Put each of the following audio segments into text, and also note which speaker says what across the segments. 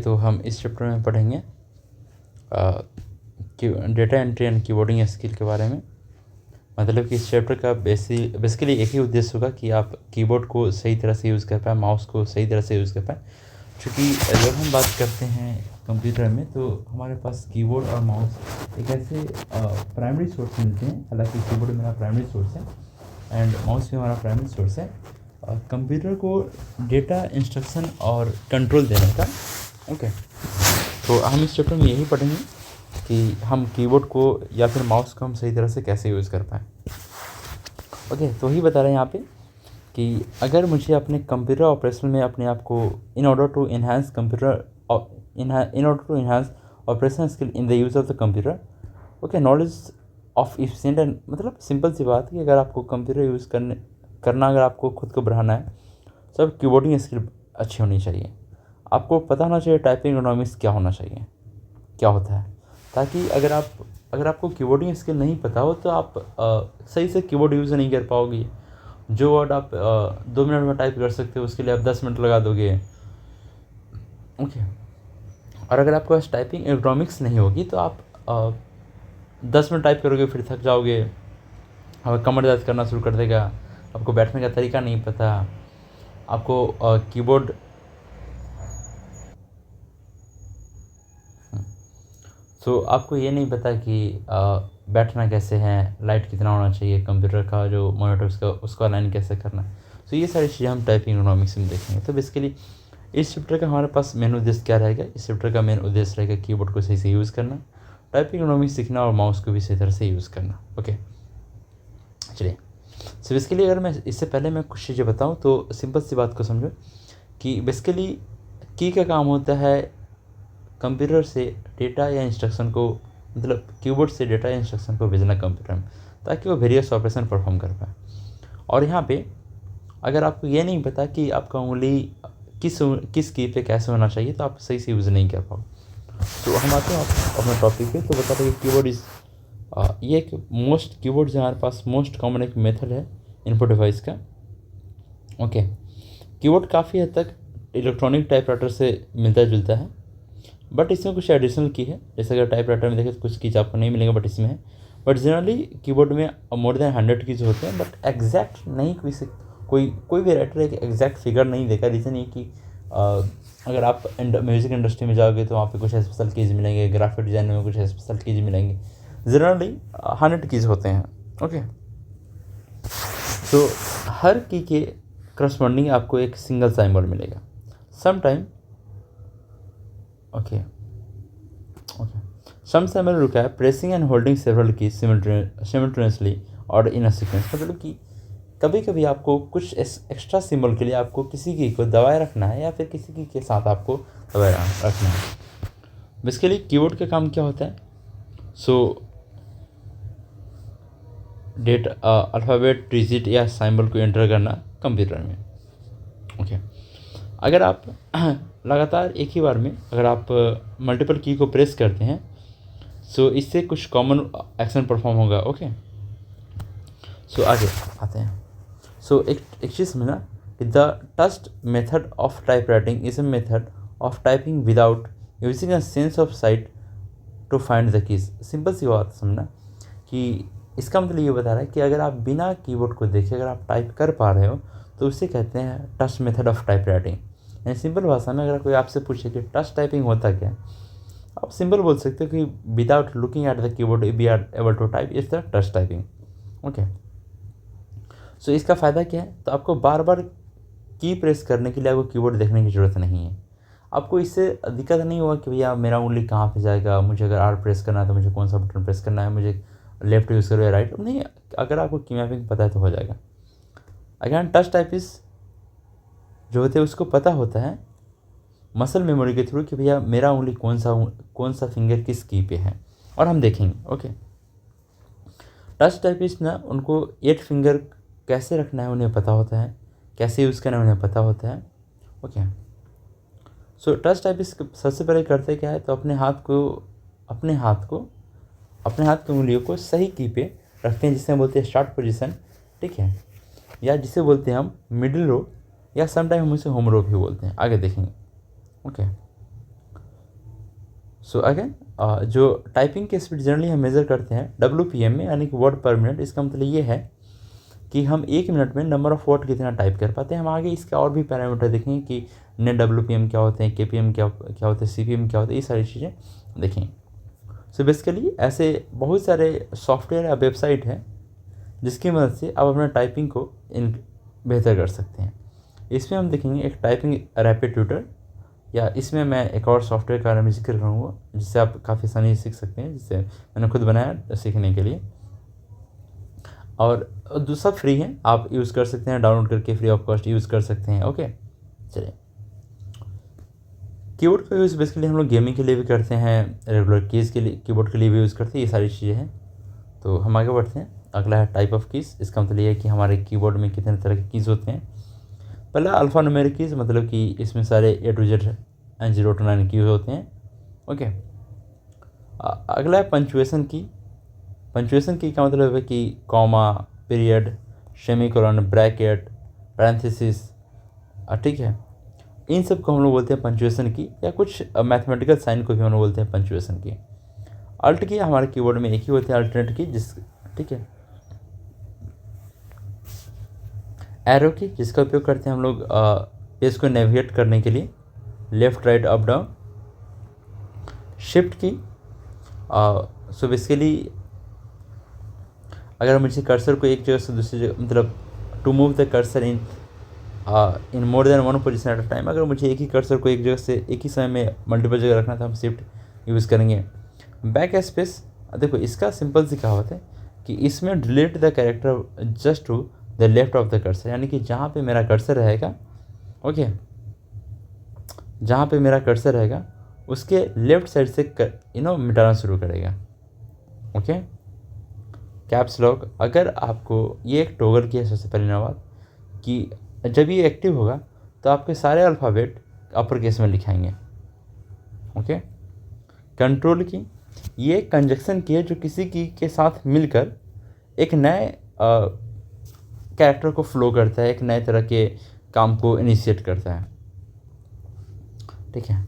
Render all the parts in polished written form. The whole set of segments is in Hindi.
Speaker 1: तो हम इस चैप्टर में पढ़ेंगे कि data entry and keyboarding skill के बारे में। मतलब कि इस चैप्टर का बेसिकली एक ही उद्देश्य होगा कि आप कीबोर्ड को सही तरह से यूज़ कर पाएँ, माउस को सही तरह से यूज़ कर पाएँ। क्योंकि जब हम बात करते हैं कंप्यूटर में तो हमारे पास कीबोर्ड और माउस एक ऐसे प्राइमरी सोर्स मिलते हैं। हालांकि कीबोर्ड मेरा प्राइमरी सोर्स है एंड माउस भी हमारा प्राइमरी सोर्स है कंप्यूटर को डेटा इंस्ट्रक्शन और कंट्रोल देने का। ओके, तो हम इस चैप्टर में यही पढ़ेंगे कि हम कीबोर्ड को या फिर माउस को हम सही तरह से कैसे यूज़ कर पाएँ। ओके, तो ही बता रहे हैं यहाँ पे कि अगर मुझे अपने कंप्यूटर ऑपरेशन में अपने आप को in order to enhance operation skill in the use of the computer. Okay, knowledge of efficient and मतलब सिंपल सी बात कि अगर आपको कंप्यूटर यूज़ करना अगर आपको खुद को बढ़ाना है तो अब कीबोर्डिंग स्किल अच्छी होनी चाहिए। आपको पता होना चाहिए टाइपिंग इकोनॉमिक्स क्या होना चाहिए, क्या होता है, ताकि अगर आपको कीबोर्डिंग स्किल नहीं पता हो तो आप सही से कीबोर्ड यूज़ नहीं कर पाओगे। जो वर्ड आप 2 मिनट में टाइप कर सकते हो उसके लिए आप 10 मिनट लगा दोगे। ओके, और अगर आपके पास टाइपिंग इकोनॉमिक्स नहीं होगी तो आप 10 मिनट टाइप करोगे फिर थक जाओगे, आपका कमर दर्द करना शुरू कर देगा, आपको बैठने का तरीका नहीं पता, आपको कीबोर्ड तो आपको ये नहीं पता कि बैठना कैसे है, लाइट कितना होना चाहिए, कंप्यूटर का जो मॉनिटर उसको अलाइन कैसे करना है। तो ये सारी चीज़ें हम टाइपिंग इकोनॉमिक्स में देखेंगे। तो बेसिकली इस चैप्टर का हमारे पास मेन उद्देश्य क्या रहेगा, इस चैप्टर का मेन उद्देश्य रहेगा कीबोर्ड को सही से यूज़ करना, टाइपिंग इकोनॉमिक्स सीखना और माउस को भी सही तरह से यूज़ करना। ओके, चलिए। सो बेसिकली अगर मैं इससे पहले मैं कुछ चीज़ें बताऊँ तो सिंपल सी बात को समझो कि बेसिकली की का काम होता है कंप्यूटर से डेटा या इंस्ट्रक्शन को, मतलब कीबोर्ड से डेटा या इंस्ट्रक्शन को भेजना कंप्यूटर में, ताकि वो वेरियस ऑपरेशन परफॉर्म कर पाए। और यहाँ पे अगर आपको ये नहीं पता कि आपका उंगली किस की पे कैसे होना चाहिए तो आप सही से यूज़ नहीं कर पाओ। तो हम आते हैं अपने टॉपिक पे। तो बता रहे कि कीबोर्ड ये एक कीबोर्ड जो हमारे पास मोस्ट कॉमन एक मेथड है इनपुट डिवाइस का। ओके, कीबोर्ड काफ़ी हद तक इलेक्ट्रॉनिक टाइपराइटर से मिलता जुलता है, बट इसमें कुछ एडिशनल की है। जैसे अगर टाइपराइटर में देखें तो कुछ कीज आपको नहीं मिलेंगे, बट इसमें है। बट जनरली कीबोर्ड में मोर देन 100 कीज होते हैं, बट एग्जैक्ट नहीं कोई भी राइटर एक एग्जैक्ट फिगर नहीं देगा। रीज़न ये कि अगर आप म्यूज़िक इंडस्ट्री में जाओगे तो वहाँ पे कुछ स्पेशल कीज मिलेंगे, ग्राफिक डिज़ाइन में कुछ स्पेशल कीज मिलेंगे। जनरली 100 कीज होते हैं। ओके, तो हर की के करस्पॉन्डिंग आपको एक सिंगल सिंबल मिलेगा sometime. Okay, some symbol require pressing and holding several keys simultaneously और इन अ सीक्वेंस। मतलब कि कभी कभी आपको कुछ एक्स्ट्रा सिंबल के लिए आपको किसी की को दबाए रखना है या फिर किसी की के साथ आपको दबाए रखना है। बेसिकली कीबोर्ड का काम क्या होता है? सो डेटा अल्फ़ाबेट, डिजिट या सिंबल को एंटर करना कंप्यूटर में। ओके, अगर आप लगातार एक ही बार में अगर आप मल्टीपल की को प्रेस करते हैं सो इससे कुछ कॉमन एक्शन परफॉर्म होगा। ओके, सो आगे आते हैं। सो एक चीज़ समझना कि the touch method of typewriting is a method of typing without using a sense of sight to find the keys. Simple सी बात समझना कि इसका मतलब ये बता रहा है कि अगर आप बिना कीबोर्ड को देखे अगर आप टाइप कर पा रहे हो तो उसे कहते हैं touch method of type writing. यानी सिंपल भाषा में अगर कोई आपसे पूछे कि टच टाइपिंग होता क्या, आप सिंपल बोल सकते हो कि without looking at the keyboard we are able to type is the touch typing. Okay, so इसका फ़ायदा क्या है? तो आपको बार बार की प्रेस करने के लिए आपको कीबोर्ड देखने की ज़रूरत नहीं है। आपको इससे दिक्कत नहीं होगा कि भैया मेरा उंगली कहाँ पे जाएगा, मुझे अगर आर प्रेस करना है तो मुझे कौन सा बटन प्रेस करना है, मुझे लेफ्ट यूज़ करो या राइट। नहीं, अगर आपको की मैपिंग पता है तो हो जाएगा। अगेन टच टाइपिस्ट जो होते हैं उसको पता होता है मसल मेमोरी के थ्रू कि भैया मेरा उंगली कौन सा फिंगर किस की पे है, और हम देखेंगे। ओके, टच टाइपिस्ट ना उनको 8 फिंगर कैसे रखना है उन्हें पता होता है, कैसे यूज़ करना है उन्हें पता होता है। ओके, सो टच टाइपिस्ट सबसे पहले करते क्या है तो अपने हाथ की उंगलियों को सही की पे रखते हैं, जिसे हम बोलते हैं स्टार्ट पोजीशन। ठीक है, या जिसे बोलते हैं हम मिडिल रो, या समटाइम हम उसे होम रो भी बोलते हैं। आगे देखेंगे। ओके, सो अगेन जो टाइपिंग की स्पीड जनरली हम मेज़र करते हैं WPM में, यानी कि वर्ड पर मिनट। इसका मतलब ये है कि हम 1 मिनट में नंबर ऑफ़ वर्ड कितना टाइप कर पाते हैं। हम आगे इसका और भी पैरामीटर देखेंगे कि नेट WPM क्या होते हैं, KPM क्या होते हैं, CPM क्या होते हैं, ये सारी चीज़ें देखेंगे। सो बेसिकली ऐसे बहुत सारे सॉफ्टवेयर या वेबसाइट हैं जिसकी मदद से आप अपने टाइपिंग को बेहतर कर सकते हैं। इसमें हम देखेंगे एक टाइपिंग रैपिड ट्यूटर, या इसमें मैं एक और सॉफ्टवेयर का बारे में जिक्र करूँगा जिससे आप काफ़ी आसानी से सीख सकते हैं, जिससे मैंने खुद बनाया सीखने के लिए। और दूसरा फ्री है, आप यूज़ कर सकते हैं, डाउनलोड करके फ्री ऑफ कॉस्ट यूज़ कर सकते हैं। ओके, चलिए। कीबोर्ड का यूज़ बेसिकली हम लोग गेमिंग के लिए भी करते हैं, रेगुलर कीज़ के लिए कीबोर्ड के लिए भी यूज़ करते हैं, ये सारी चीज़ें हैं। तो हम आगे बढ़ते हैं। अगला है टाइप ऑफ कीज़। इसका मतलब ये है कि हमारे कीबोर्ड में कितने तरह के कीज़ होते हैं। पहला अल्फ़ा न्यूमेरिक कीज़, मतलब कि इसमें सारे A to Z and 0 to 9 keys होते हैं। ओके, अगला है पंचुएशन की। पंचुएशन की का मतलब है कि comma, period, semicolon, bracket, parenthesis, ठीक है, इन सब को हम लोग बोलते हैं पंचुएशन की, या कुछ मैथमेटिकल साइन को भी हम लोग बोलते हैं पंचुएशन की। अल्ट की हमारे कीबोर्ड में एक ही होते हैं, अल्टरनेट की, ठीक है। एरो की, जिसका उपयोग करते हैं हम लोग पेज को नेविगेट करने के लिए, left, right, up, down. Shift की, सो बेसिकली अगर मुझे कर्सर को एक जगह से दूसरी जगह, मतलब to move the cursor in more than one position at a time, अगर मुझे एक ही कर्सर को एक जगह से एक ही समय में मल्टीपल जगह रखना था, हम शिफ्ट यूज़ करेंगे। बैक स्पेस, देखो इसका सिंपल सी कहावत है कि इसमें delete the character just to the left of the cursor, यानी कि जहाँ पे मेरा कर्सर रहेगा, ओके, जहाँ पे मेरा कर्सर रहेगा उसके लेफ्ट साइड से मिटाना शुरू करेगा। ओके, कैप्स लॉक, अगर आपको ये एक टॉगल की है सबसे पहली बात कि जब ये एक्टिव होगा तो आपके सारे अल्फ़ाबेट अपर केस में लिखाएंगे। ओके, कंट्रोल की, ये कंजक्शन की है जो किसी की के साथ मिलकर एक नए कैरेक्टर को फ्लो करता है, एक नए तरह के काम को इनिशिएट करता है, ठीक है।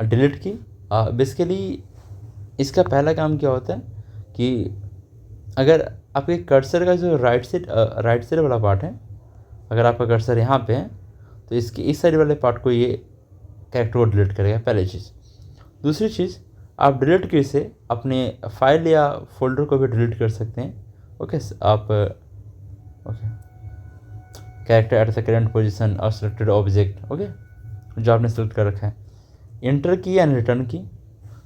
Speaker 1: डिलीट की, बेसिकली इसका पहला काम क्या होता है कि अगर आपके कर्सर का जो राइट साइड वाला पार्ट है, अगर आपका कर्सर यहाँ पे है तो इसके इस साइड वाले पार्ट को ये कैरेक्टर को डिलीट करेगा, पहली चीज़। दूसरी चीज़, आप डिलीट की से अपने फाइल या फोल्डर को भी डिलीट कर सकते हैं। ओके, आप okay, character at the current position और सिलेक्टेड ऑब्जेक्ट, ओके, जो आपने सेलेक्ट कर रखा है। इंटर की एंड रिटर्न की,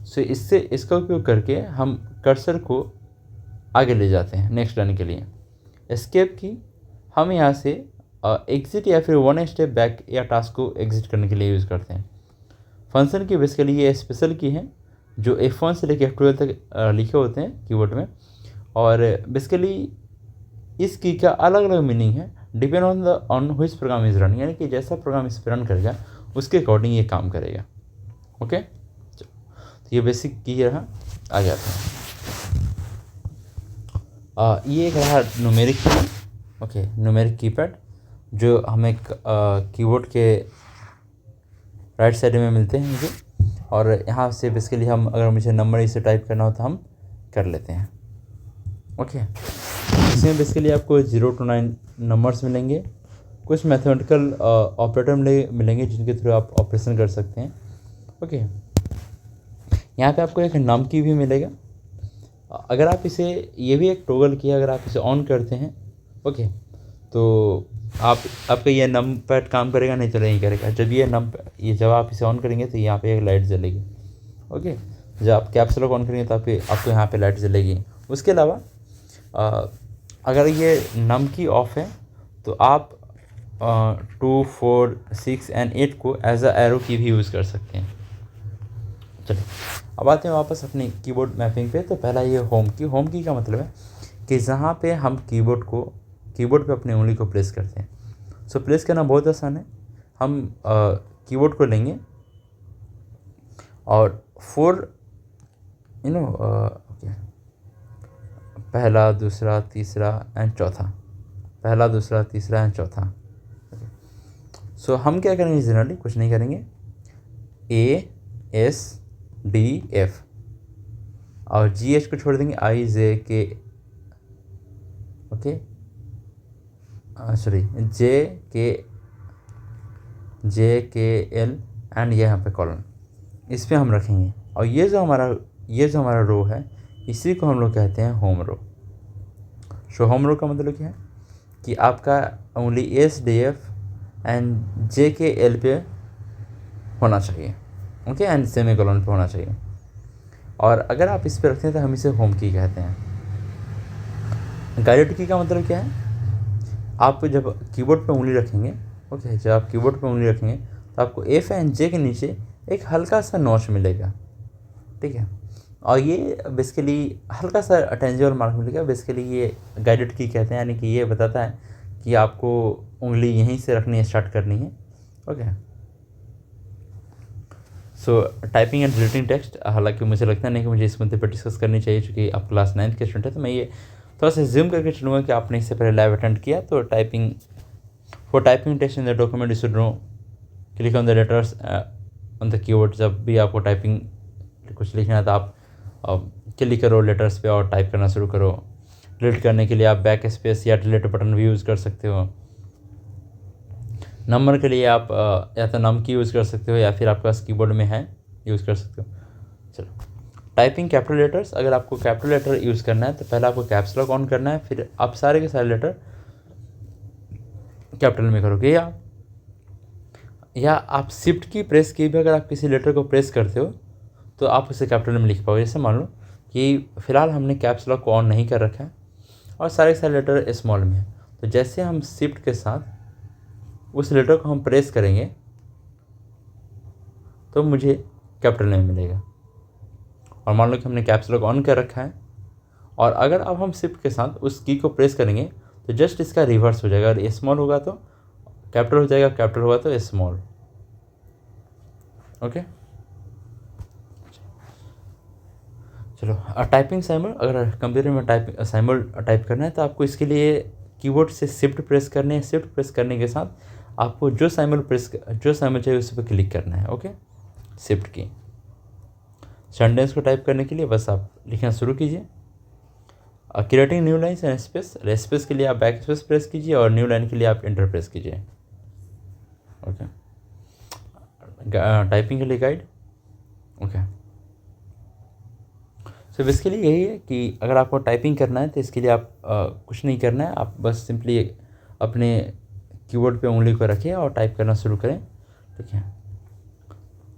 Speaker 1: सो इससे इसका उपयोग करके हम कर्सर को आगे ले जाते हैं नेक्स्ट लाइन के लिए। एस्केप की, हम यहाँ से एग्जिट या फिर वन स्टेप बैक या टास्क को एग्जिट करने के लिए यूज़ करते हैं। फंक्शन की बेसिकली ये स्पेशल की है जो F1 से लेकर F12 तक लिखे होते हैं कीबोर्ड में, और बेसिकली इस की का अलग अलग मीनिंग है depend on which program is run, यानी कि जैसा प्रोग्राम इस पर रन करेगा उसके अकॉर्डिंग ये काम करेगा। ओके, तो ये बेसिक की रहा। आ जाते हैं, ये एक रहा न्यूमेरिक की। ओके, न्यूमेरिक कीपैड जो हमें कीबोर्ड के राइट साइड में मिलते हैं मुझे, और यहाँ से बेसिकली हम अगर मुझे नंबर इसे टाइप करना हो तो हम कर लेते हैं। ओके, इसमें बेसिकली आपको 0 to 9 नंबर्स मिलेंगे, कुछ मैथमेटिकल ऑपरेटर मिलेंगे जिनके थ्रू आप ऑपरेशन कर सकते हैं। ओके, यहाँ पे आपको एक नम की भी मिलेगा। अगर आप इसे, ये भी एक टॉगल की है, अगर आप इसे ऑन करते हैं, ओके, तो आपका ये नम पैड काम करेगा, नहीं तो नहीं करेगा। जब आप इसे ऑन करेंगे तो यहाँ पे एक लाइट जलेगी। ओके, जब आप कैप्स लॉक ऑन करेंगे तो आपको यहाँ पे लाइट जलेगी। उसके अलावा अगर ये नम की ऑफ है तो आप 2, 4, 6 एंड 8 को एज अ एरो की भी यूज़ कर सकते हैं। चलिए अब आते हैं वापस अपनी कीबोर्ड मैपिंग पे। तो पहला ये होम की का मतलब है कि जहाँ पे हम कीबोर्ड पे अपनी उंगली को प्लेस करते हैं। सो प्लेस करना बहुत आसान है। हम कीबोर्ड को लेंगे और 4 ओके, पहला, दूसरा, तीसरा एंड चौथा, पहला, दूसरा, तीसरा एंड चौथा। सो हम क्या करेंगे, जनरली कुछ नहीं करेंगे, A, SDF और GH को छोड़ देंगे IJK, okay, sorry JKL and ये यहाँ पे कॉलन, इस पे हम रखेंगे। और ये जो हमारा रो है इसी को हम लोग कहते हैं होम रो। सो होम रो का मतलब क्या है कि आपका ओनली SDF एंड JKL पे होना चाहिए, ओके, एंड सेमीकोलन पे होना चाहिए। और अगर आप इस पे रखते हैं तो हम इसे होम की कहते हैं। गाइडेड की का मतलब क्या है, आप जब कीबोर्ड पे उंगली रखेंगे, ओके, जब आप कीबोर्ड पे उंगली रखेंगे तो आपको F एंड J के नीचे एक हल्का सा नॉच मिलेगा, ठीक है। और ये बेसिकली हल्का सा टेंजेबल मार्क मिलेगा, बेसिकली ये गाइडेड की कहते हैं, यानी कि ये बताता है कि आपको उंगली यहीं से रखनी स्टार्ट करनी है, okay. So typing and deleting text, हालांकि मुझे लगता नहीं कि मुझे इस मुद्दे पर डिस्कस करनी चाहिए क्योंकि आप क्लास 9th के स्टूडेंट है, तो मैं ये थोड़ा सा ज़ूम करके चलूँगा कि आपने इससे पहले लाइव अटेंड किया। तो typing text in the document you should know, click on the letters on the keyword. जब भी आपको टाइपिंग कुछ लिखना है तो आप क्लिक करो लेटर्स पे और टाइप करना शुरू करो। डिलीट करने के लिए आप बैक स्पेस या डिलीट बटन भी यूज़ कर सकते हो। नंबर के लिए आप या तो नम की यूज़ कर सकते हो या फिर आपके पास कीबोर्ड में है यूज़ कर सकते हो। चलो, टाइपिंग कैपिटल लेटर्स, अगर आपको कैपिटल लेटर यूज़ करना है तो पहले आपको कैप्स लॉक ऑन करना है, फिर आप सारे के सारे लेटर कैपिटल में करोगे, या आप शिफ्ट की प्रेस की भी अगर आप किसी लेटर को प्रेस करते हो तो आप उसे कैपिटल में लिख पाओगे। जैसे मान लो कि फ़िलहाल हमने कैप्स लॉक को ऑन नहीं कर रखा है और सारे के सारे लेटर स्मॉल में है, तो जैसे हम शिफ्ट के साथ उस लेटर को हम प्रेस करेंगे तो मुझे कैपिटल में मिलेगा। और मान लो कि हमने कैप्स लॉक ऑन कर रखा है और अगर अब हम शिफ्ट के साथ उस की को प्रेस करेंगे तो जस्ट इसका रिवर्स हो जाएगा। अगर स्मॉल होगा तो कैपिटल हो जाएगा, कैपिटल होगा तो स्मॉल, ओके। चलो, टाइपिंग साइमल, अगर कंप्यूटर में साइमल टाइप करना है तो आपको इसके लिए कीबोर्ड से शिफ्ट प्रेस करने हैं। शिफ्ट प्रेस करने के साथ आपको जो साइमल चाहिए उस पर क्लिक करना है, ओके, शिफ्ट की। सेंटेंस को टाइप करने के लिए बस आप लिखना शुरू कीजिए। Creating new line and space के लिए आप बैक स्पेस प्रेस कीजिए और न्यू लाइन के लिए आप एंटर प्रेस कीजिए, ओके। टाइपिंग के लिए गाइड, ओके। सो बेसिकली यही है कि अगर आपको टाइपिंग करना है तो इसके लिए आप कुछ नहीं करना है, आप बस सिंपली अपने कीबोर्ड पे उंगली को रखें और टाइप करना शुरू करें, ठीक है।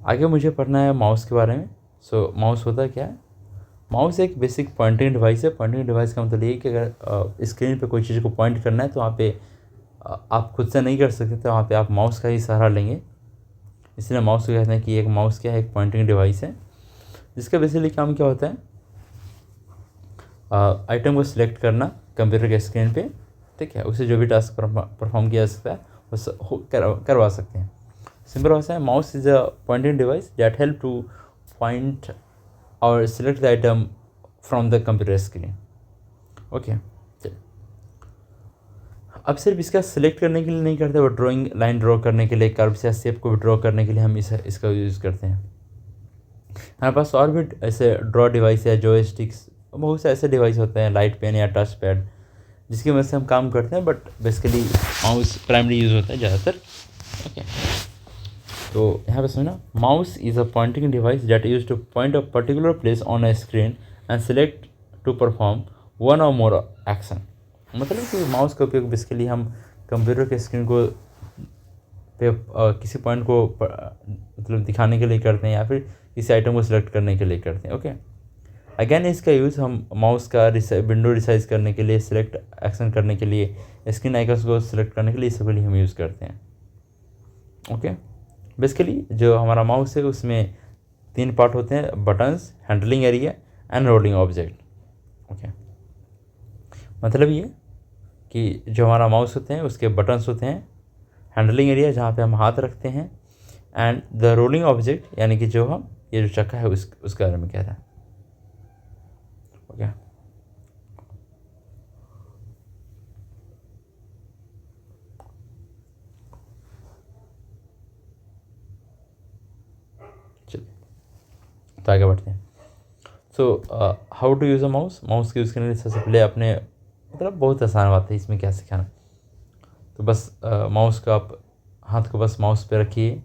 Speaker 1: आगे मुझे पढ़ना है माउस के बारे में। सो माउस होता क्या है, माउस एक बेसिक पॉइंटिंग डिवाइस है। पॉइंटिंग डिवाइस का मतलब ये है कि अगर स्क्रीन पे कोई चीज़ को पॉइंट करना है तो वहाँ पे आप खुद से नहीं कर सकते, तो वहाँ पे आप माउस का ही सहारा लेंगे। इसलिए माउस को कहते हैं कि एक माउस क्या है, एक पॉइंटिंग डिवाइस है, जिसका बेसिकली काम क्या होता है, आइटम को सिलेक्ट करना कंप्यूटर के स्क्रीन पे, ठीक है, उसे जो भी टास्क परफॉर्म किया जा सकता है वो करवा सकते हैं। सिंपल भाषा है, mouse is a pointing device that help to point और select the item from the computer screen, okay. अब सिर्फ इसका सिलेक्ट करने के लिए नहीं करते, वो ड्राइंग लाइन ड्रॉ करने के लिए, कर्व्स या शेप को भी ड्रॉ करने के लिए हम इसका यूज़ करते हैं। हमारे पास और भी ऐसे ड्रॉ डिवाइस है, जॉयस्टिक्स, बहुत से ऐसे डिवाइस होते हैं, लाइट पेन या टच पैड, जिसकी वजह से हम काम करते हैं, but basically mouse primary use होता है ज़्यादातर, ओके। तो यहाँ पे सुना, mouse is a pointing device that use to point a particular place on a screen and select to perform one or more action. मतलब कि माउस का उपयोग बेसिकली हम कंप्यूटर के स्क्रीन को पे किसी पॉइंट को मतलब दिखाने के लिए करते हैं या फिर किसी आइटम को सिलेक्ट करने के लिए करते हैं, ओके। अगेन इसका यूज़ हम माउस का विंडो रिसाइज करने के लिए, सिलेक्ट एक्शन करने के लिए, स्क्रीन आइकन्स को सिलेक्ट करने के लिए, सब के लिए हम यूज़ करते हैं, ओके। बेसिकली जो हमारा माउस है उसमें 3 पार्ट होते हैं, buttons, handling area and rolling object, okay. मतलब ये कि जो हमारा माउस होते हैं उसके बटन्स होते हैं, हैंडलिंग एरिया जहाँ पे हम हाथ रखते हैं, एंड द रोलिंग ऑब्जेक्ट यानी कि जो हम ये जो चक्का है उसके बारे में कह रहा है, ओके। चलिए, पे आगे बढ़ते हैं। So how to use a mouse. Mouse के यूज़ करने के लिए सबसे पहले अपने मतलब बहुत आसान बात है, इसमें क्या सिखाना। तो बस माउस का आप हाथ को बस माउस पे रखिए,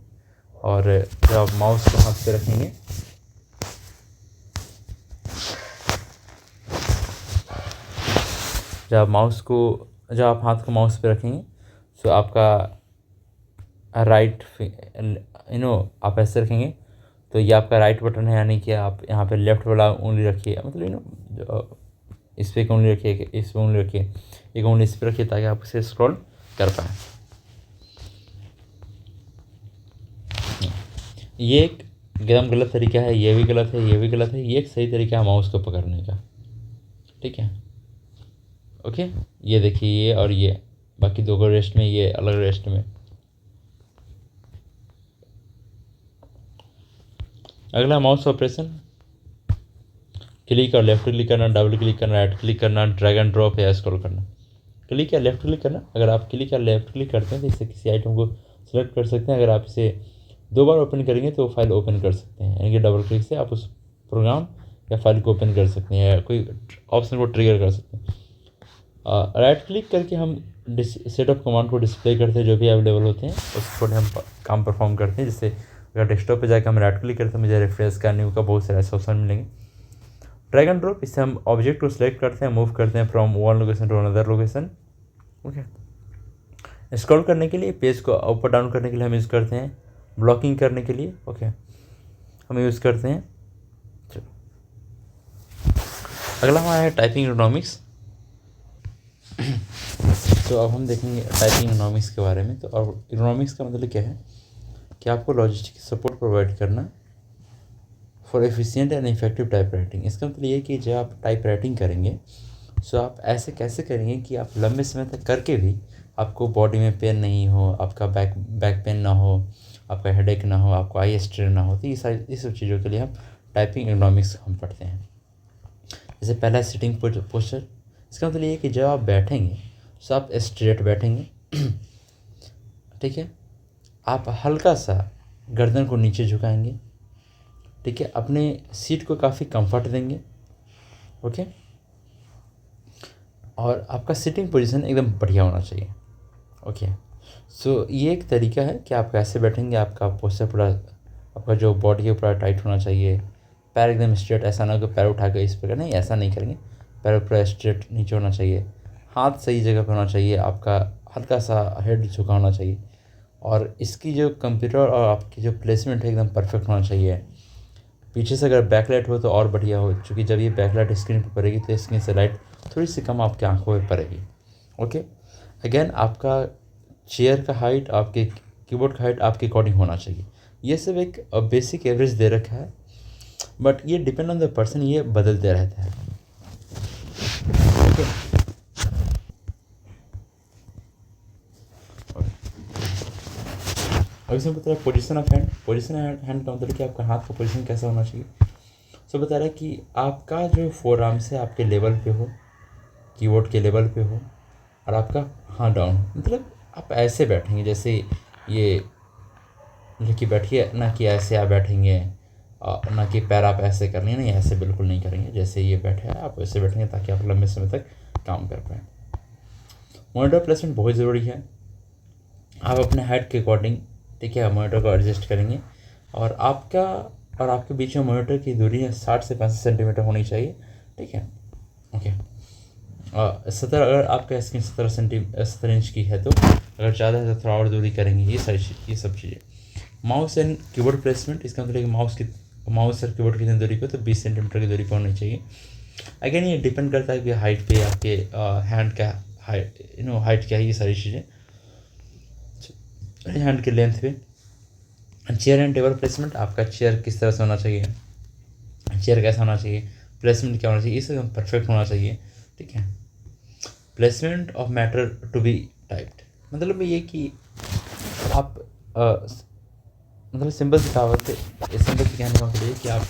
Speaker 1: और जब आप माउस को हाथ पे रखेंगे जब आप हाथ को माउस पे रखेंगे तो आपका राइट आप ऐसे रखेंगे तो ये आपका राइट बटन है, यानी कि आप यहाँ पे लेफ्ट वाला उंगली रखिए, मतलब इस पे एक उंगली रखिए, इस पे उंगली रखिए, एक उंगली इस पे रखिए ताकि आप इसे स्क्रॉल कर पाएँ। ये एक एकदम गलत तरीका है, ये भी गलत है, ये भी गलत है। ये एक सही तरीका है माउस को पकड़ने का, ठीक है। ओके, ये देखिए, ये और ये बाकी दो को रेस्ट में, ये अलग रेस्ट में। अगला माउस ऑपरेशन, क्लिक और लेफ्ट क्लिक करना, डबल क्लिक करना, राइट क्लिक करना, ड्रैग एंड ड्रॉप या स्क्रॉल करना। क्लिक या लेफ्ट क्लिक करना, अगर आप क्लिक या लेफ्ट क्लिक करते हैं तो इससे किसी आइटम को सिलेक्ट कर सकते हैं। अगर आप इसे 2 बार ओपन करेंगे तो फाइल ओपन कर सकते हैं, यानी कि डबल क्लिक से आप उस प्रोग्राम या फाइल को ओपन कर सकते हैं या कोई ऑप्शन को ट्रिगर कर सकते हैं। राइट क्लिक करके हम सेट ऑफ कमांड को डिस्प्ले करते हैं, जो भी अवेलेबल होते हैं उस पर हम काम परफॉर्म करते हैं। जिससे अगर डेस्कटॉप पे जाकर हम राइट क्लिक करते हैं मुझे रिफ्रेश का न्यू का बहुत सारे ऐसे ऑप्शन मिलेंगे। ड्रैग एंड ड्रॉप, इससे हम ऑब्जेक्ट को सिलेक्ट करते हैं, मूव करते हैं from one location to another location. Okay, scroll करने के लिए, पेज को ऊपर डाउन करने के लिए हम यूज़ करते हैं, ब्लॉकिंग करने के लिए ओके हम यूज़ करते हैं। चलो, अगला हमारा है टाइपिंग इकोनॉमिक्स। तो अब हम देखेंगे टाइपिंग इकोनॉमिक्स के बारे में। तो अब इकोनॉमिक्स का मतलब क्या है कि आपको लॉजिस्टिक सपोर्ट प्रोवाइड करना for efficient and effective type writing. इसका मतलब ये कि जब आप टाइप राइटिंग करेंगे तो आप ऐसे कैसे करेंगे कि आप लंबे समय तक करके भी आपको बॉडी में पेन नहीं हो, आपका बैक पेन ना हो, आपका हेडेक ना हो, आपको आई स्ट्रेन ना हो। तो ये सब चीज़ों के लिए हम टाइपिंग इकोनॉमिक्स हम पढ़ते हैं। जैसे पहला सिटिंग पोस्चर, इसका मतलब ये है कि जब आप बैठेंगे तो आप स्ट्रेट बैठेंगे, ठीक है। आप हल्का सा गर्दन को नीचे झुकाएंगे, ठीक है। अपने सीट को काफ़ी कंफर्ट देंगे, ओके। और आपका सिटिंग पोजीशन एकदम बढ़िया होना चाहिए, ओके। सो ये एक तरीका है कि आप कैसे बैठेंगे। आपका पोस्चर पूरा, आपका जो बॉडी है पूरा टाइट होना चाहिए, पैर एकदम स्ट्रेट, ऐसा ना हो कि पैर उठा के इस प्रकार, नहीं ऐसा नहीं करेंगे। पैर पूरा स्ट्रेट नीचे होना चाहिए, हाथ सही जगह पर होना चाहिए, आपका हल्का सा हेड झुका होना चाहिए, और इसकी जो कंप्यूटर और आपकी जो प्लेसमेंट है एकदम परफेक्ट होना चाहिए। पीछे से अगर बैकलाइट हो तो और बढ़िया हो, क्योंकि जब ये बैकलाइट स्क्रीन पर पड़ेगी तो स्क्रीन से लाइट थोड़ी सी कम आपकी आंखों पे पड़ेगी, ओके। अगेन, आपका चेयर का हाइट, आपके कीबोर्ड का हाइट आपके अकॉर्डिंग होना चाहिए। ये सब एक बेसिक एवरेज दे रखा है, बट ये डिपेंड ऑन द पर्सन, ये बदलते रहता है, ओके। अब इसमें बता रहा है position of hand. Position hand का मतलब कि आपका हाथ का पोजिशन कैसा होना चाहिए। सो बता रहा है कि आपका जो फोर आर्म से आपके लेवल पे हो, कीबोर्ड के लेवल पे हो, और आपका हाथ डाउन, मतलब आप ऐसे बैठेंगे जैसे ये लेके बैठिए, ना कि ऐसे आप बैठेंगे, ना कि पैर आप ऐसे करेंगे, नहीं ऐसे बिल्कुल नहीं करेंगे। जैसे ये बैठे हैं आप वैसे बैठेंगे ताकि आप लंबे समय तक काम कर पाएँ। मॉनिटर प्लेसमेंट बहुत ज़रूरी है। आप अपने हाइट के अकॉर्डिंग, ठीक है, मॉनिटर को एडजस्ट करेंगे, और आपका और आपके बीच में मॉनिटर की दूरी है 60 से 65 सेंटीमीटर होनी चाहिए, ठीक है, ओके। 70, अगर आपका स्क्रीन 70 इंच की है तो अगर ज़्यादा है तो थोड़ा और दूरी करेंगे। ये सब चीज़ें। माउस एंड कीबोर्ड प्लेसमेंट, इसका मतलब माउस और कीबोर्ड की दूरी को तो 20 सेंटीमीटर की दूरी पर होनी चाहिए। अगेन ये डिपेंड करता है कि हाइट पे आपके हैंड का हाइट क्या है, ये सारी चीज़ें हैंड के लेंथ पे। चेयर एंड टेबल प्लेसमेंट, आपका चेयर किस तरह से होना चाहिए, चेयर कैसा होना चाहिए, प्लेसमेंट क्या होना चाहिए, ये सब एकदम परफेक्ट होना चाहिए, ठीक है। Placement of matter to be typed, मतलब ये कि आप मतलब सिंपल सी कहावत है, सिंपल सी कहने का मतलब ये कि आप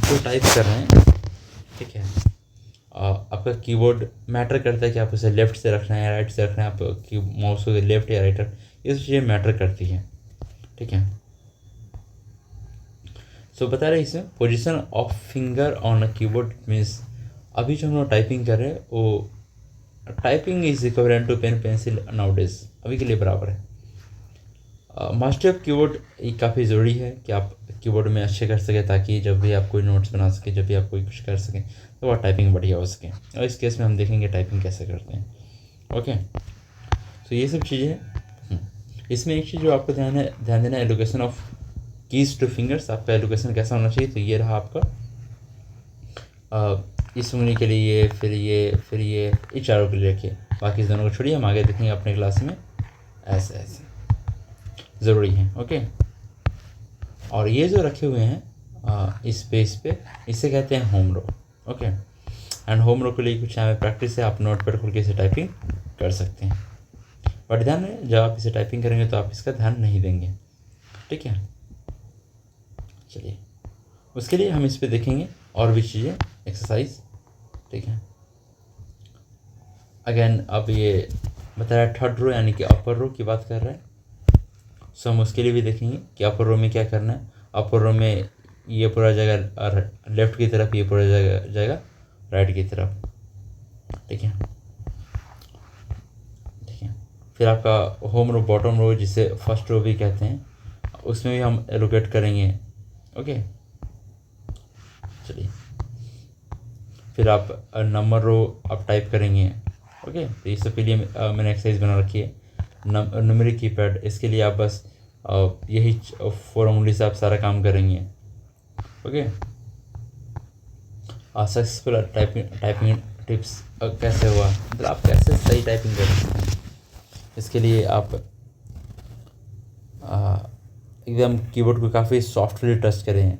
Speaker 1: जो टाइप कर रहे हैं, ठीक है, आपका कीबोर्ड मैटर करता है कि आप उसे लेफ्ट से रखना है या राइट से रखना है, आप माउस को लेफ्ट या राइट, ये सब चीज़ें मैटर करती हैं, ठीक है। सो बता रहे इसमें position of finger on a keyboard means अभी जो हम लोग टाइपिंग कर रहे हैं वो typing is equivalent to pen pencil nowadays, अभी के लिए बराबर है। मास्टर ऑफ कीबोर्ड ये काफ़ी ज़रूरी है कि आप कीबोर्ड में अच्छे कर सकें, ताकि जब भी आप कोई नोट्स बना सकें, जब भी आप कोई कुछ कर सकें तो वह टाइपिंग बढ़िया हो सके। और इस केस में हम देखेंगे टाइपिंग कैसे करते हैं। ओके, तो ये सब चीज़ें हैं। इसमें एक चीज़ जो आपको ध्यान देना है, allocation of keys two fingers. आपका एलोकेशन कैसा होना चाहिए, तो ये रहा आपका इस उंगली के लिए, फिर ये चारों के लिए रखिए, बाकी इस दोनों को छोड़िए, हम आगे देखेंगे अपने क्लास में। ऐसे ऐसे ज़रूरी है। ओके, और ये जो रखे हुए हैं इस पे इसे कहते हैं home row. Okay, and home row के लिए कुछ यहाँ पे प्रैक्टिस है, आप नोट पैड खोल के इसे टाइपिंग कर सकते हैं। बट ध्यान है, जब आप इसे टाइपिंग करेंगे तो आप इसका ध्यान नहीं देंगे, ठीक है। चलिए, उसके लिए हम इस पे देखेंगे और भी चीज़ें, एक्सरसाइज, ठीक है। अगेन अब ये बताया थर्ड रो यानी कि अपर रो की बात कर रहे हैं। सो हम उसके लिए भी देखेंगे कि अपर रो में क्या करना है। अपर रो में ये पूरा जाएगा लेफ्ट की तरफ, ये पूरा जाएगा राइट की तरफ, ठीक है। फिर आपका होम रो, बॉटम रो जिसे फर्स्ट रो भी कहते हैं, उसमें भी हम एलोकेट करेंगे। ओके, चलिए, फिर आप नंबर रो आप टाइप करेंगे। ओके, तो इस सबके लिए मैंने एक्सरसाइज बना रखी है, न्यूमेरिक कीपैड। इसके लिए आप बस यही 4 उंगली से आप सारा काम करेंगे। ओके, सक्सेसफुल टाइपिंग टिप्स कैसे हुआ, मतलब आप कैसे सही टाइपिंग कर सकते हैं। इसके लिए आप एकदम कीबोर्ड को काफ़ी सॉफ्टली टच करें।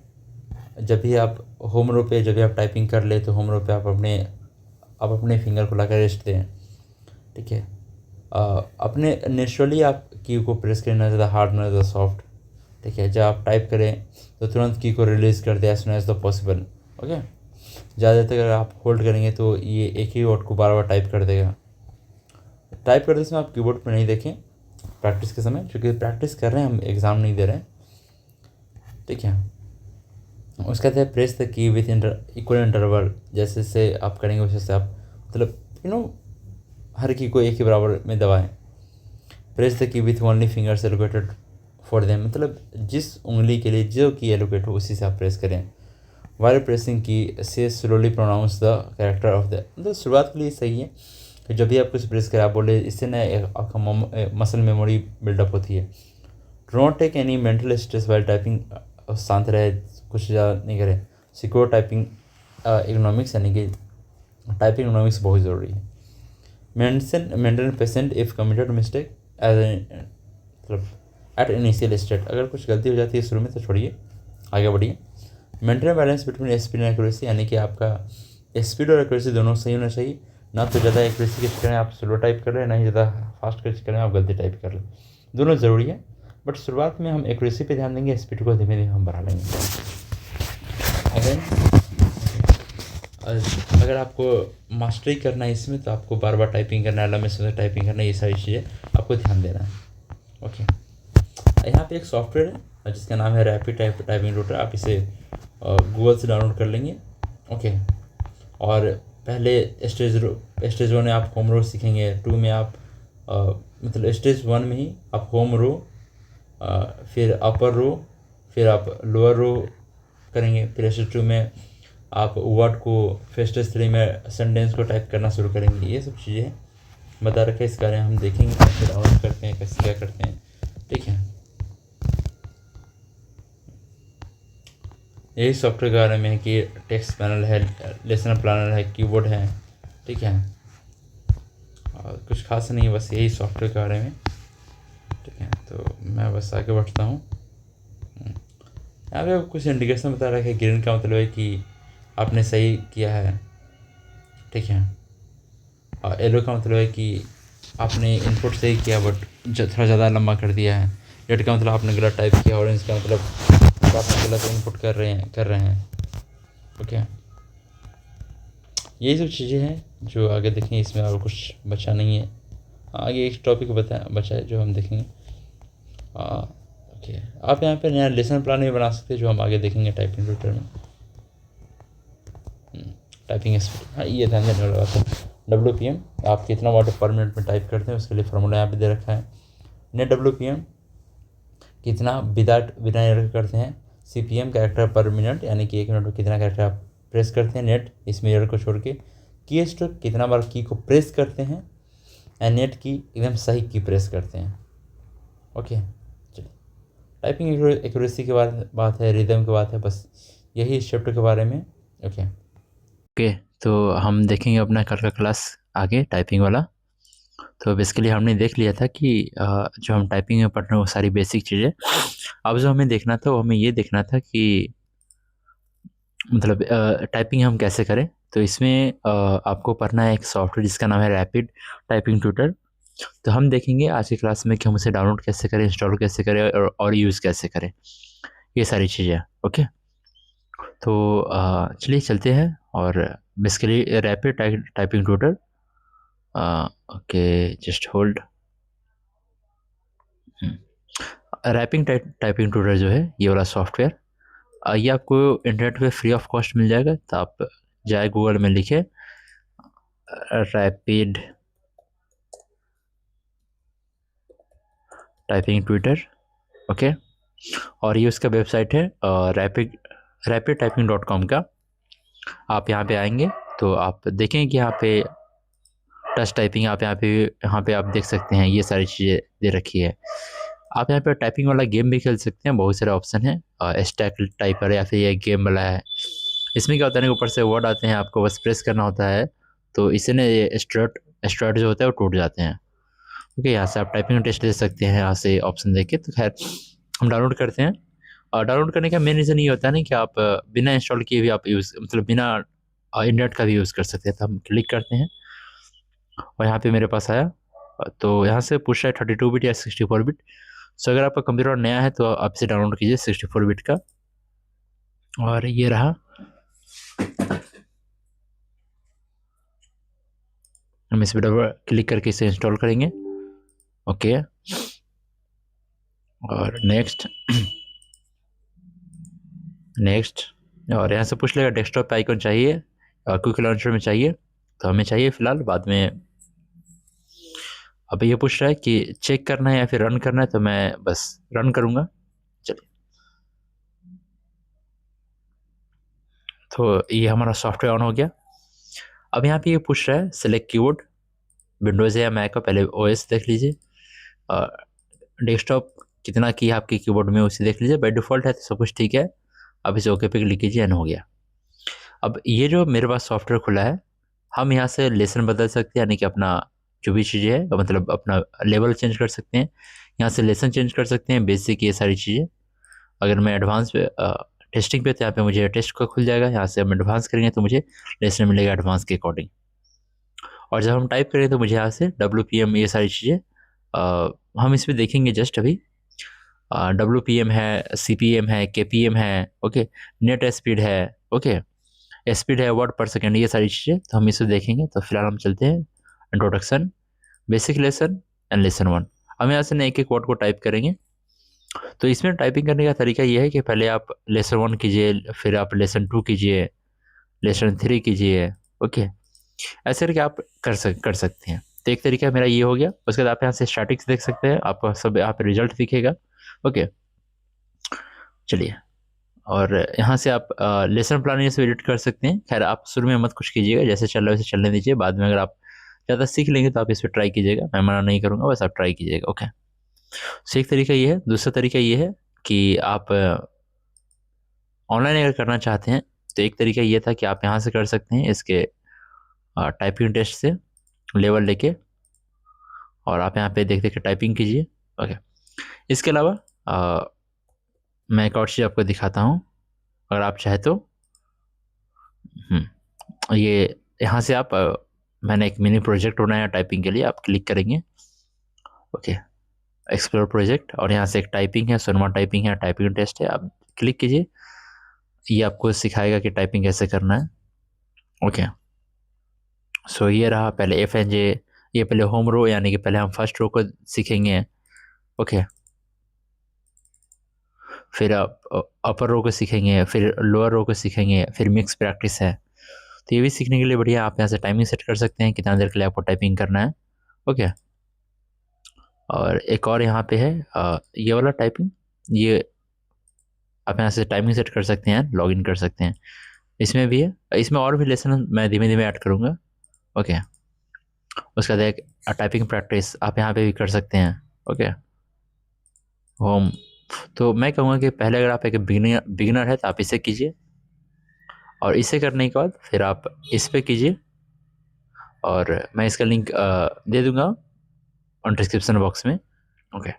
Speaker 1: जब भी आप होम रो पे, जब भी आप टाइपिंग कर ले तो होम रो पे आप अपने फिंगर को लाकर रेस्ट दें, ठीक है। अपने नेचुरली आप की को प्रेस करें, ना ज़्यादा हार्ड ना ज़्यादा सॉफ्ट, ठीक है। जब आप टाइप करें तो तुरंत की को रिलीज़ कर दें as soon as the possible. Okay, ज़्यादा तक अगर आप होल्ड करेंगे तो ये एक ही वर्ड को बार बार टाइप कर देगा। टाइप करते समय आप कीबोर्ड पर नहीं देखें प्रैक्टिस के समय, क्योंकि प्रैक्टिस कर रहे हैं, हम एग्ज़ाम नहीं दे रहे हैं, ठीक है। उसके बाद है press the key with equal interval. जैसे से आप करेंगे वैसे से आप मतलब हर की को एक ही बराबर में दबाएं। Press the key with only fingers allocated for them, मतलब जिस उंगली के लिए जो की एलोकेट हो उसी से आप प्रेस करें। वाइल प्रेसिंग की से slowly pronounce the character of the, मतलब शुरुआत के लिए सही है कि जब भी आप कुछ प्रेस करें आप बोले, इससे ना आपका मसल मेमोरी बिल्डअप होती है। Do not take any mental stress while typing, शांत रहे, कुछ ज़्यादा नहीं करें। सिक्योर टाइपिंग इकोनॉमिक्स यानी कि टाइपिंग इकोनॉमिक्स बहुत ज़रूरी है। Maintain patient if committed mistake as मतलब एट इनिशियल स्टेट, अगर कुछ गलती हो जाती है शुरू में तो छोड़िए, आगे बढ़िए। Maintain balance between speed and accuracy, यानी कि आपका स्पीड और एक्यूरेसी दोनों सही होना चाहिए। ना तो ज़्यादा एक्यूरेसी के चक्कर में आप स्लो टाइप कर रहे हैं, ना ही ज़्यादा फास्ट के चक्कर में आप गलती टाइप कर रहे हैं, दोनों ज़रूरी है। बट शुरुआत में हम एक्यूरेसी पे ध्यान देंगे, स्पीड को धीमे धीमे हम बढ़ा लेंगे। अगर आपको मास्टरी करना है इसमें तो आपको बार बार टाइपिंग करना है, लंबे समय टाइपिंग करना है, ये सारी चीज़ें आपको ध्यान देना है। ओके, यहाँ पे एक सॉफ्टवेयर है जिसका नाम है रैपिड टाइपिंग ट्यूटर। आप इसे गूगल से डाउनलोड कर लेंगे। ओके, और पहले स्टेज 1 में आप होम रो सीखेंगे, 2 में आप मतलब स्टेज 1 में ही आप होम रो, फिर अपर रो, फिर आप लोअर रो करेंगे। फिर स्टेज 2 में आप वर्ड को, फिर स्टेज 3 में सेंटेंस को टाइप करना शुरू करेंगे। ये सब चीज़ें बता रखे, इस बारे में हम देखेंगे कैसे डाउनलोड करते हैं, कैसे क्या करते हैं, ठीक है। यही सॉफ्टवेयर के बारे में है कि टेक्स्ट पैनल है, लेसन प्लानर है, कीबोर्ड है, ठीक है। और कुछ खास नहीं है, बस यही सॉफ्टवेयर के बारे में, ठीक है। तो मैं बस आगे बढ़ता हूँ। यहाँ पे कुछ इंडिकेशन बता रहा है। ग्रीन का मतलब है कि आपने सही किया है, ठीक है। और येलो का मतलब है कि आपने इनपुट सही किया बट थोड़ा ज़्यादा लंबा कर दिया है। रेड का मतलब आपने गलत टाइप किया। ऑरेंज का मतलब आप गलत इनपुट कर रहे हैं। ओके, यही सब चीज़ें हैं जो आगे देखेंगे, इसमें और कुछ बचा नहीं है। आगे एक टॉपिक बचा है जो हम देखेंगे, ओके, आप यहाँ पे नया लेसन प्लान भी बना सकते हैं, जो हम आगे देखेंगे टाइपिंग ट्यूटर में। टाइपिंग स्पीड, हाँ ये ध्यान देने वाली बात है। WPM आप कितना वर्ड पर मिनट में टाइप करते हैं, उसके लिए फार्मूला यहाँ पे दे रखा है। नेट WPM कितना बिना एरर करते हैं। CPM कैरेक्टर पर मिनट, यानी कि 1 मिनट में कितना कैरेक्टर आप प्रेस करते हैं नेट, इसमें एरर को छोड़ के। की स्ट्रोक कितना बार की को प्रेस करते हैं, एंड नेट की एकदम सही की प्रेस करते हैं। ओके, चलिए टाइपिंग एक्यूरेसी के बात है, रिदम की बात है, बस यही इस चैप्टर के बारे में। ओके, तो हम देखेंगे अपना कल का क्लास आगे टाइपिंग वाला। तो बेसिकली हमने देख लिया था कि जो हम टाइपिंग में पढ़ रहे हैं वो सारी बेसिक चीज़ें। अब जो हमें देखना था वो हमें ये देखना था कि मतलब टाइपिंग हम कैसे करें। तो इसमें आपको पढ़ना है एक सॉफ्टवेयर जिसका नाम है रैपिड टाइपिंग ट्यूटर। तो हम देखेंगे आज की क्लास में कि हम उसे डाउनलोड कैसे करें, इंस्टॉल कैसे करें और यूज़ कैसे करें, ये सारी चीज़ें। ओके, तो चलिए चलते हैं। और basically rapid typing tutor, okay just hold. Rapping typing tutor जो है ये वाला सॉफ्टवेयर, ये आपको इंटरनेट पे फ्री ऑफ कॉस्ट मिल जाएगा। तो आप जाए गूगल में लिखे रैपिड टाइपिंग ट्विटर, ओके, और ये उसका वेबसाइट है रैपिड टाइपिंग .com का। आप यहाँ पे आएंगे तो आप देखें कि यहाँ पे टच टाइपिंग, आप यहाँ पे आप देख सकते हैं ये सारी चीज़ें दे रखी है। आप यहाँ पे टाइपिंग वाला गेम भी खेल सकते हैं, बहुत सारे ऑप्शन है। स्टैक टाइपर या फिर ये गेम वाला है। इसमें क्या होता है ना, ऊपर से वर्ड आते हैं, आपको बस प्रेस करना होता है, तो इससे ना ये स्ट्रट जो होता है वो टूट जाते हैं। ओके, यहाँ से आप टाइपिंग टेस्ट दे सकते हैं, यहाँ से ऑप्शन देके। तो खैर हम डाउनलोड करते हैं। और डाउनलोड करने का मेन रीज़न ये होता है ना कि आप बिना इंस्टॉल किए भी आप यूज़, मतलब बिना इंटरनेट का भी यूज़ कर सकते हैं। तो हम क्लिक करते हैं और यहाँ पे मेरे पास आया। तो यहाँ से पूछ रहा है 32 बिट या 64 बिट। सो अगर आपका कंप्यूटर नया है तो आप इसे डाउनलोड कीजिए 64 बिट का। और ये रहा, हम इस पर डबल क्लिक करके इसे इंस्टॉल करेंगे। ओके, और नेक्स्ट नेक्स्ट, और यहाँ से पूछ लेगा डेस्कटॉप पे आइकन चाहिए और क्विक लॉन्चर में चाहिए, तो हमें चाहिए फ़िलहाल, बाद में। अब ये पूछ रहा है कि चेक करना है या फिर रन करना है, तो मैं बस रन करूँगा। चलिए, तो ये हमारा सॉफ्टवेयर ऑन हो गया। अब यहाँ पे ये पूछ रहा है सेलेक्ट कीबोर्ड, विंडोज़ है या मैक का, पहले ओएस देख लीजिए। डेस्कटॉप कितना की है आपके कीबोर्ड में उसे देख लीजिए। बाय डिफ़ॉल्ट है तो सब कुछ ठीक है। अब इसे ओके पे क्लिक कीजिए, एंड हो गया। अब ये जो मेरे पास सॉफ्टवेयर खुला है, हम यहाँ से लेसन बदल सकते हैं, यानी कि अपना जो भी चीज़ें है, मतलब अपना लेवल चेंज कर सकते हैं। यहाँ से लेसन चेंज कर सकते हैं, बेसिक, ये सारी चीज़ें। अगर मैं एडवांस पे टेस्टिंग पे, तो यहाँ पे मुझे टेस्ट का खुल जाएगा। यहाँ से हम एडवांस करेंगे तो मुझे लेसन मिलेगा एडवांस के अकॉर्डिंग। और जब हम टाइप करें तो मुझे यहाँ से WPM, ये सारी चीज़ें हम इसमें देखेंगे जस्ट अभी। WPM है, CPM है, KPM है, ओके, नेट स्पीड है, ओके, स्पीड है, वर्ड पर सेकेंड, ये सारी चीज़ें तो हम इसे देखेंगे। तो फिलहाल हम चलते हैं introduction, basic lesson and lesson 1। हम यहाँ से ना एक एक वर्ड को टाइप करेंगे। तो इसमें टाइपिंग करने का तरीका ये है कि पहले आप लेसन 1 कीजिए, फिर आप लेसन 2 कीजिए, लेसन 3 कीजिए, ओके, ऐसे करके आप कर सकते हैं। तो एक तरीका मेरा ये हो गया। उसके बाद आप यहाँ से स्टैटिक्स देख सकते हैं, आपको सब यहाँ पे रिजल्ट दिखेगा। ओके, चलिए, और यहाँ से आप लेसन प्लान ये सब एडिट कर सकते हैं। खैर आप शुरू में मत कुछ कीजिएगा, जैसे चल रहा है वैसे चलने दीजिए। बाद में अगर आप ज़्यादा सीख लेंगे तो आप इस पर ट्राई कीजिएगा, मैं मना नहीं करूँगा, बस आप ट्राई कीजिएगा। ओके, सो एक तरीका ये है। दूसरा तरीका ये है कि आप ऑनलाइन अगर करना चाहते हैं, तो एक तरीका ये था कि आप यहाँ से कर सकते हैं, इसके टाइपिंग टेस्ट से लेवल लेके, और आप यहाँ पे देख देख के टाइपिंग कीजिए। ओके, इसके अलावा मैं एक और चीज़ आपको दिखाता हूँ, अगर आप चाहे तो। ये यहाँ से आप मैंने एक मिनी प्रोजेक्ट बनाया टाइपिंग के लिए, आप क्लिक करेंगे, ओके, एक्सप्लोर प्रोजेक्ट, और यहाँ से एक टाइपिंग है, सोनमा टाइपिंग है, टाइपिंग टेस्ट है, आप क्लिक कीजिए। ये आपको सिखाएगा कि टाइपिंग कैसे करना है। ओके, सो ये रहा पहले FNJ, ये पहले होम रो, यानी कि पहले हम फर्स्ट रो को सीखेंगे। ओके,
Speaker 2: फिर आप अपर रो को सीखेंगे, फिर लोअर रो को सीखेंगे, फिर मिक्स प्रैक्टिस है। तो ये भी सीखने के लिए बढ़िया, आप यहाँ से टाइमिंग सेट कर सकते हैं कितना देर के लिए आपको टाइपिंग करना है। ओके, और एक और यहाँ पे है ये वाला टाइपिंग, ये आप यहाँ से टाइमिंग सेट कर सकते हैं, लॉगिन कर सकते हैं। इसमें भी है, इसमें और भी लेसन मैं धीमे धीमे ऐड करूँगा। ओके, उसके बाद एक टाइपिंग प्रैक्टिस आप यहाँ पे भी कर सकते हैं। ओके, होम, तो मैं कहूँगा कि पहले अगर आप एक बिगिनर है तो आप इसे कीजिए, और इसे करने के बाद फिर आप इस पे कीजिए, और मैं इसका लिंक दे दूँगा ऑन डिस्क्रिप्शन बॉक्स में। ओके,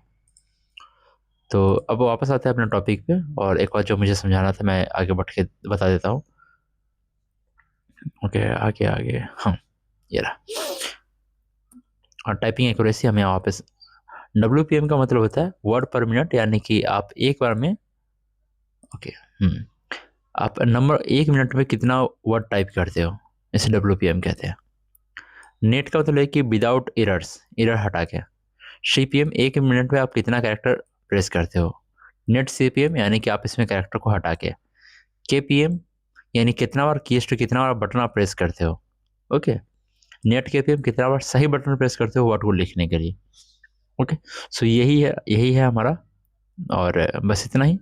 Speaker 2: तो अब वापस आते हैं अपने टॉपिक पे, और एक बार जो मुझे समझाना था मैं आगे बढ़ के बता देता हूँ। ओके, आगे आगे, हाँ ये रहा। और टाइपिंग एक्यूरेसी हमें वापस, WPM का मतलब होता है वर्ड पर मिनट, यानी कि आप एक बार में, ओके, आप नंबर 1 मिनट में कितना वर्ड टाइप करते हो, इसे WPM कहते हैं। नेट का मतलब है कि विदाउट एरर्स, एरर हटा के। CPM 1 मिनट में आप कितना कैरेक्टर प्रेस करते हो। नेट CPM यानी कि आप इसमें कैरेक्टर को हटा के। KPM यानी कितना बार कीज टू, कितना बार बटन आप प्रेस करते हो। ओके, नेट KPM कितना बार सही बटन प्रेस करते हो वर्ड को लिखने के लिए। ओके, सो यही है हमारा, और बस इतना ही।